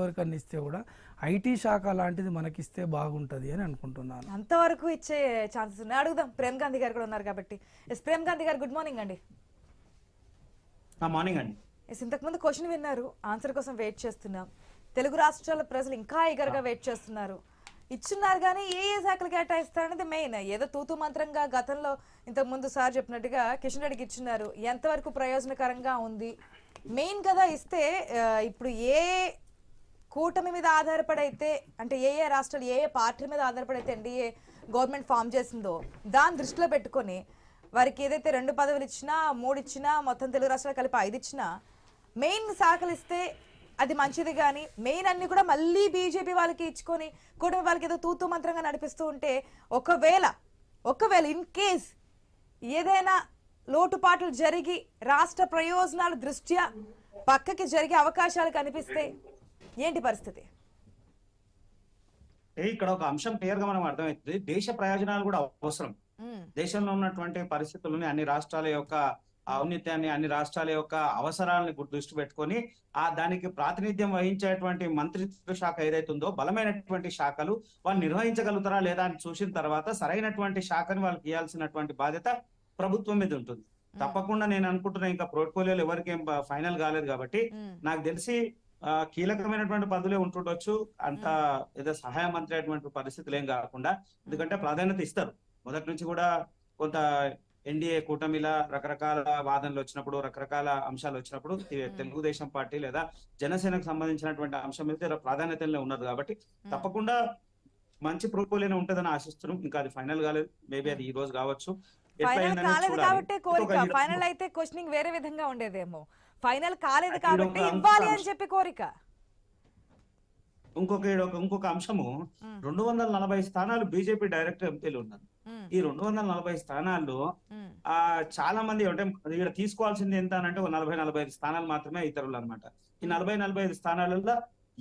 ఎవరికన్నా ఇస్తే కూడా ఐటీ శాఖ లాంటిది మనకిస్తే బాగుంటుంది అని అనుకుంటున్నాను. అంతవరకు ఇచ్చే ఛాన్సెస్ ఉన్నాయి. అడుగుదాం, ప్రేమ్ గాంధీ గారు కూడా ఉన్నారు కాబట్టి. ఎస్ ప్రేమ్ గాంధీ గారు, గుడ్ మార్నింగ్ అండి. మార్నింగ్ అండి. ఎస్, ఇంతకుముందు క్వశ్చన్ విన్నారు, ఆన్సర్ కోసం వెయిట్ చేస్తున్నాం. తెలుగు రాష్ట్రాల ప్రజలు ఇంకా ఈగర్గా వెయిట్ చేస్తున్నారు. ఇచ్చున్నారు కానీ ఏ శాఖలు కేటాయిస్తారనేది మెయిన్. ఏదో తూతు మంత్రంగా గతంలో ఇంతకుముందు సార్ చెప్పినట్టుగా కిషన్ రెడ్డికి ఇచ్చున్నారు. ఎంతవరకు ప్రయోజనకరంగా ఉంది మెయిన్ కదా ఇస్తే. ఇప్పుడు ఏ కూటమి మీద ఆధారపడైతే, అంటే ఏ రాష్ట్రాలు ఏ పార్టీ మీద ఆధారపడైతే ఎన్డీఏ గవర్నమెంట్ ఫామ్ చేసిందో దాన్ని దృష్టిలో పెట్టుకొని వారికి ఏదైతే 2 పదవులు ఇచ్చినా 3 ఇచ్చినా మొత్తం తెలుగు రాష్ట్రాలు కలిపి 5 ఇచ్చినా మెయిన్ శాఖలు ఇస్తే అది మంచిది. కానీ మెయిన్ అన్ని కూడా మళ్ళీ బీజేపీ వాళ్ళకి ఇచ్చుకొని కూటమి వాళ్ళకి ఏదో తూతూ మంత్రంగా నడిపిస్తూ ఉంటే ఒకవేళ ఇన్ కేస్ ఏదైనా లోటుపాట్లు జరిగి రాష్ట్ర ప్రయోజనాల దృష్ట్యా పక్కకి జరిగే అవకాశాలు కనిపిస్తే ఏంటి పరిస్థితి? ఇక్కడ ఒక అంశం క్లియర్ గా మనం అర్థమవుతుంది. దేశ ప్రయోజనాలు కూడా అవసరం. దేశంలో ఉన్నటువంటి పరిస్థితులని, అన్ని రాష్ట్రాల యొక్క ఔన్నత్యాన్ని, అన్ని రాష్ట్రాల యొక్క అవసరాలని దృష్టి పెట్టుకొని దానికి ప్రాతినిధ్యం వహించేటువంటి మంత్రిత్వ శాఖ ఏదైతే ఉందో బలమైనటువంటి శాఖలు వాళ్ళు నిర్వహించగలుగుతారా లేదా అని చూసిన తర్వాత సరైనటువంటి శాఖని వాళ్ళకి ఇవ్వాల్సినటువంటి బాధ్యత ప్రభుత్వం మీద ఉంటుంది. తప్పకుండా నేను అనుకుంటున్నా, ఇంకా పోర్ట్ఫోలియోలు ఎవరికేం ఫైనల్ కాలేదు కాబట్టి నాకు తెలిసి కీలకమైనటువంటి పదవులే ఉంటుండొచ్చు. అంత ఏదో సహాయ మంత్రి అటువంటి పరిస్థితులు ఏం కాకుండా, ఎందుకంటే ప్రాధాన్యత ఇస్తారు. మొదటి నుంచి కూడా కొంత ఎన్డీఏ కూటమిలా రకరకాల వాదనలు వచ్చినప్పుడు, రకరకాల అంశాలు వచ్చినప్పుడు తెలుగుదేశం పార్టీ లేదా జనసేనకు సంబంధించినటువంటి అంశం మీద ప్రాధాన్యతలో ఉన్నారు కాబట్టి తప్పకుండా మంచి పోర్ట్ఫోలియో ఉంటుందని ఆశిస్తున్నాం. ఇంకా అది ఫైనల్ కాలేదు, మేబీ అది ఈ రోజు కావచ్చు. ఫైనల్ కాలేదు కాబట్టి కోరిక, ఫైనల్ అయితే క్వశ్చనింగ్ వేరే విధంగా ఉండేదేమో. ఫైనల్ కాలేదు కాబట్టి ఇవ్వాలి అని చెప్పి కోరిక. ఇంకొక అంశము, 240 స్థానాలు బీజేపీ డైరెక్ట్ ఎంపీలు ఉన్నారు. ఈ 240 స్థానాల్లో చాలా మంది అంటే ఇక్కడ తీసుకోవాల్సింది ఎంత అంటే 40-45 స్థానాలు మాత్రమే ఇతరులు అనమాట. ఈ 40-45 స్థానాలలో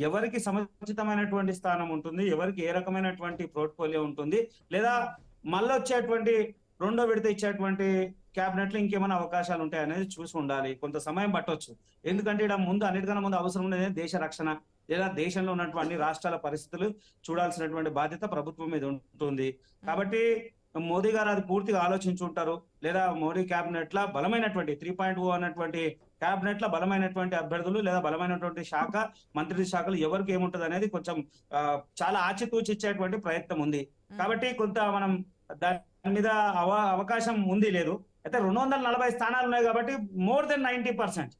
ఎవరికి సముచితమైనటువంటి స్థానం ఉంటుంది, ఎవరికి ఏ రకమైనటువంటి పోర్ట్ఫోలియో ఉంటుంది, లేదా మళ్ళీ వచ్చేటువంటి రెండో విడత ఇచ్చేటువంటి క్యాబినెట్ లో ఇంకేమైనా అవకాశాలు ఉంటాయి అనేది చూసి ఉండాలి. కొంత సమయం పట్టొచ్చు. ఎందుకంటే ఇక్కడ ముందు అన్నిటికన్నా ముందు అవసరం ఉండేది దేశ రక్షణ, లేదా దేశంలో ఉన్నటువంటి రాష్ట్రాల పరిస్థితులు చూడాల్సినటువంటి బాధ్యత ప్రభుత్వం మీద ఉంటుంది. కాబట్టి మోదీ గారు అది పూర్తిగా ఆలోచించి ఉంటారు. లేదా మోడీ క్యాబినెట్ లా బలమైనటువంటి 3.0 అన్నటువంటి క్యాబినెట్ లా బలమైనటువంటి అభ్యర్థులు లేదా బలమైనటువంటి శాఖ, మంత్రి శాఖలు ఎవరికి ఏముంటది అనేది కొంచెం చాలా ఆచితూచి ఇచ్చేటువంటి ప్రయత్నం ఉంది. కాబట్టి కొంత మనం దాని మీద అవకాశం ఉంది లేదు. అయితే 240 స్థానాలు ఉన్నాయి కాబట్టి మోర్ దెన్ 90%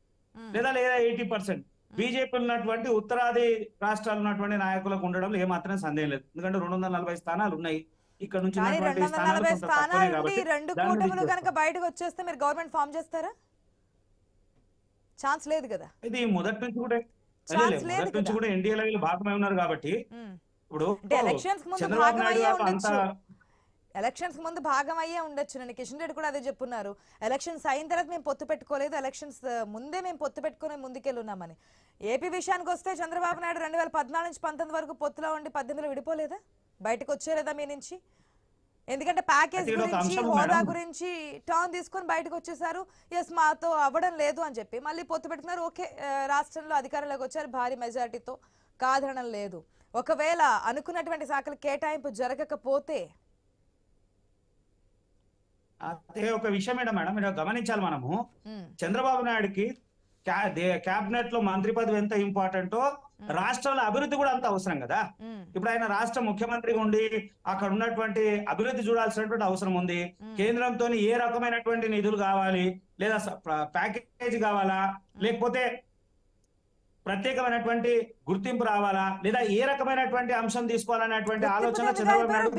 లేదా 80% బీజేపీ ఉన్నటువంటి ఉత్తరాది రాష్ట్రాలు ఉన్నటువంటి నాయకులకు ఉండడంలో ఏమాత్రం సందేహం లేదు. ఎందుకంటే 240 స్థానాలు ఉన్నాయి. ఇక్కడ నుంచి 240 స్థానాలు 2 కూటములు కనుక బయటకు వచ్చేస్తే మీరు గవర్నమెంట్ ఫామ్ చేస్తారా? ఛాన్స్ లేదు కదా. ఇది మొదటి నుంచి కూడా ఎన్డీఏలో వీళ్ళు భాగమై ఉన్నారు కాబట్టి ఇప్పుడు ఎలక్షన్స్ ముందు భాగం అయ్యే ఉండొచ్చు. నేను కిషన్ రెడ్డి కూడా అదే చెప్పున్నారు. ఎలక్షన్స్ అయిన తర్వాత మేము పొత్తు పెట్టుకోలేదు, ఎలక్షన్స్ ముందే మేము పొత్తు పెట్టుకుని ముందుకెళ్ళున్నామని. ఏపీ విషయానికి వస్తే చంద్రబాబు నాయుడు 2014 నుంచి 19 వరకు పొత్తులో ఉండి 18లో విడిపోలేదా, బయటకు వచ్చేలేదా మీ నుంచి? ఎందుకంటే ప్యాకేజ్ గురించి, హోదా గురించి టర్న్ తీసుకొని బయటకు వచ్చేసారు. ఎస్ మాతో అవ్వడం లేదు అని చెప్పి మళ్ళీ పొత్తు పెట్టుకున్నారు. ఓకే, రాష్ట్రంలో అధికారంలోకి వచ్చారు భారీ మెజారిటీతో, కాదనడం లేదు. ఒకవేళ అనుకున్నటువంటి శాఖల కేటాయింపు జరగకపోతే అదే ఒక విషయం మేడం గమనించాలి. మనము చంద్రబాబు నాయుడుకి క్యాబినెట్ లో మంత్రి పదవి ఎంత ఇంపార్టెంటో రాష్ట్రాల అభివృద్ధి కూడా అంత అవసరం కదా. ఇప్పుడు ఆయన రాష్ట్ర ముఖ్యమంత్రిగా ఉండి అక్కడ ఉన్నటువంటి అభివృద్ధి చూడాల్సినటువంటి అవసరం ఉంది. కేంద్రంతో ఏ రకమైనటువంటి నిధులు కావాలి, లేదా ప్యాకేజ్ కావాలా, లేకపోతే ప్రత్యేకమైనటువంటి గుర్తింపు రావాలా, లేదా ఏ రకమైనటువంటి అంశం తీసుకోవాలనేటువంటి ఆలోచన చంద్రబాబు నాయుడు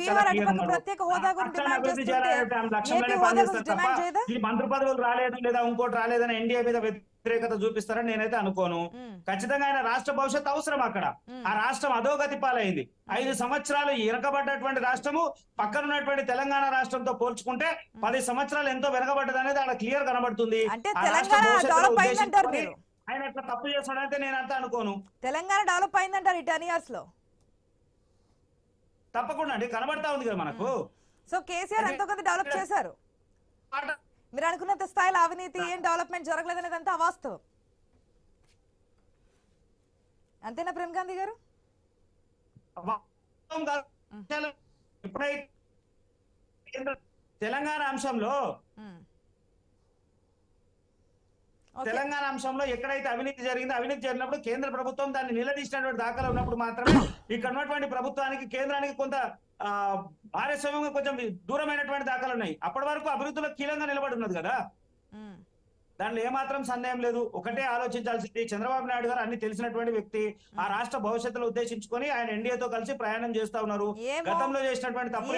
లక్ష్యంలోనే పనిచేస్తారు తప్ప ఈ మంత్రి పదవులు రాలేదు లేదా ఇంకోటి రాలేదని ఎన్డీఏ మీద వ్యతిరేకత చూపిస్తారని నేనైతే అనుకోను. ఖచ్చితంగా ఆయన రాష్ట్ర భవిష్యత్తు అవసరం. అక్కడ ఆ రాష్ట్రం అధోగతి పాలైంది. 5 సంవత్సరాలు వెనకబడ్డటువంటి రాష్ట్రము పక్కన ఉన్నటువంటి తెలంగాణ రాష్ట్రంతో పోల్చుకుంటే 10 సంవత్సరాలు ఎంతో వెనకబడ్డది అనేది అక్కడ క్లియర్ కనబడుతుంది. ఆయన అట్లా తప్పు చేస్తాడంటే నేనంతా అనుకోను. తెలంగాణ డెవలప్ అయిందంటారు ఈ 10 years లో. తప్పకుండా అండి, కనబడతా ఉంది కదా మనకు. సో కేసీఆర్ ఎంతో కొంత డెవలప్ చేశారు. మీరు అనుకున్నంత స్థాయిలో అవినీతి ఏం డెవలప్మెంట్ జరగలేదు అనేది అంతా అవాస్తవం. అంతేనా ప్రేమ్ గాంధీ గారు? ఎప్పుడైతే తెలంగాణ అంశంలో తెలంగాణ అంశంలో ఎక్కడైతే అవినీతి జరిగిందో, అవినీతి జరిగినప్పుడు కేంద్ర ప్రభుత్వం దాన్ని నిలదీసినటువంటి దాఖలు ఉన్నప్పుడు మాత్రమే ఇక్కడ ఉన్నటువంటి ప్రభుత్వానికి కేంద్రానికి కొంత భాగస్వామ్యంగా కొంచెం దూరమైనటువంటి దాఖలు ఉన్నాయి. అప్పటి వరకు అభివృద్ధిలో కీలంగా నిలబడి ఉన్నది కదా, దాంట్లో ఏమాత్రం సందేహం లేదు. ఒకటే ఆలోచించాల్సింది, చంద్రబాబు నాయుడు గారు అన్ని తెలిసినటువంటి వ్యక్తి. ఆ రాష్ట్ర భవిష్యత్తులో ఉద్దేశించుకొని ఆయన ఎన్డీఏతో కలిసి ప్రయాణం చేస్తా ఉన్నారు. గతంలో చేసినటువంటి తప్పులు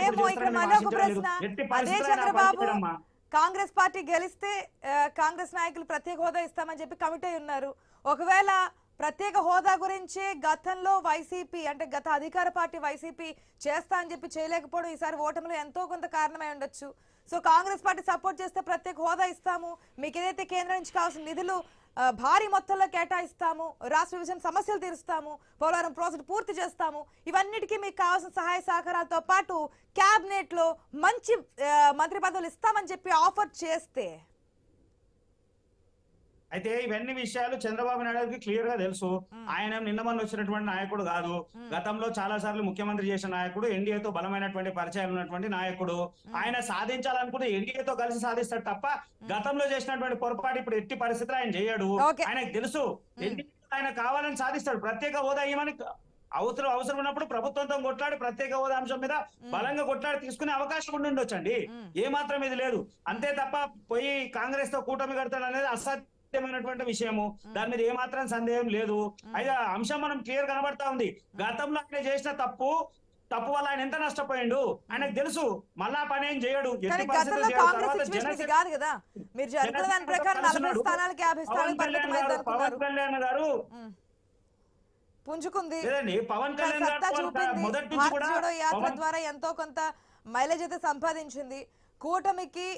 కాంగ్రెస్ పార్టీ గెలిస్తే కాంగ్రెస్ నాయకులు ప్రత్యేక హోదా ఇస్తామని చెప్పి కమిట్ అయి ఉన్నారు. ఒకవేళ ప్రత్యేక హోదా గురించి గతంలో వైసీపీ అంటే గత అధికార పార్టీ వైసీపీ చేస్తా అని చెప్పి చేయలేకపోవడం ఈసారి ఓటమిలో ఎంతో కొంత కారణమై ఉండొచ్చు. సో కాంగ్రెస్ పార్టీ సపోర్ట్ చేస్తే ప్రత్యేక హోదా ఇస్తాము, మీకు ఏదైతే కేంద్రం నుంచి కావాల్సిన నిధులు భారీ మొత్తంలో కేటాయిస్తాము, రాష్ట్ర విభజన సమస్యలు తీరుస్తాము, పోలవరం ప్రాజెక్టు పూర్తి చేస్తాము, ఇవన్నిటికీ మీకు కావాల్సిన సహాయ సహకారాలతో పాటు క్యాబినెట్ లో మంచి మంత్రి పదవులు ఇస్తామని చెప్పి ఆఫర్ చేస్తే, అయితే ఇవన్నీ విషయాలు చంద్రబాబు నాయుడుకి క్లియర్ గా తెలుసు. ఆయన నిన్న మొన్న వచ్చినటువంటి నాయకుడు కాదు. గతంలో చాలా సార్లు ముఖ్యమంత్రి చేసిన నాయకుడు, ఎన్డీఏతో బలమైనటువంటి పరిచయాలు ఉన్నటువంటి నాయకుడు. ఆయన సాధించాలనుకుంటే ఎన్డీఏతో కలిసి సాధిస్తాడు తప్ప గతంలో చేసినటువంటి పొరపాటు ఇప్పుడు ఎట్టి పరిస్థితులు ఆయన చేయడు. ఆయనకు తెలుసు ఆయన కావాలని సాధిస్తాడు. ప్రత్యేక హోదా ఇవ్వమని అవసరం ఉన్నప్పుడు ప్రభుత్వంతో కొట్లాడి ప్రత్యేక హోదా అంశం మీద బలంగా కొట్లాడి తీసుకునే అవకాశం ఉండి ఉండొచ్చండి. ఏమాత్రం ఇది లేదు. అంతే తప్ప పోయి కాంగ్రెస్ తో కూటమి కడతాడు అనేది అసాధ్యమైనటువంటి విషయము. దాని మీద ఏమాత్రం సందేహం లేదు. అయితే అంశం మనం క్లియర్ కనబడతా ఉంది. గతంలో ఆయన చేసిన తప్పు వల్ల ఆయన ఎంత నష్టపోయిండు ఆయనకు తెలుసు. మళ్ళా పని ఏం చేయడు. పవన్ కళ్యాణ్ గారు పుంజుకుంది. పవన్ కళ్యాణ్ యాత్ర ద్వారా ఎంతో కొంత మైలేజ్ అయితే సంపాదించింది. కూటమికి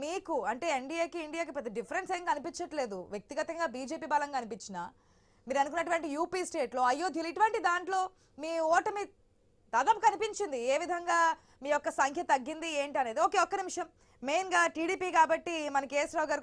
మీకు అంటే ఎన్డీఏకి ఇండియాకి పెద్ద డిఫరెన్స్ ఏం కనిపించట్లేదు. వ్యక్తిగతంగా బీజేపీ బలంగా అనిపించినా మీరు అనుకున్నటువంటి యూపీ స్టేట్ లో, అయోధ్యలో ఇటువంటి దాంట్లో మీ ఓటమి దాదాపు కనిపించింది. ఏ విధంగా మీ యొక్క సంఖ్య తగ్గింది ఏంటి అనేది. ఓకే, ఒక్క నిమిషం. మెయిన్ గా టీడీపీ కాబట్టి మనకి కేసీరావు గారు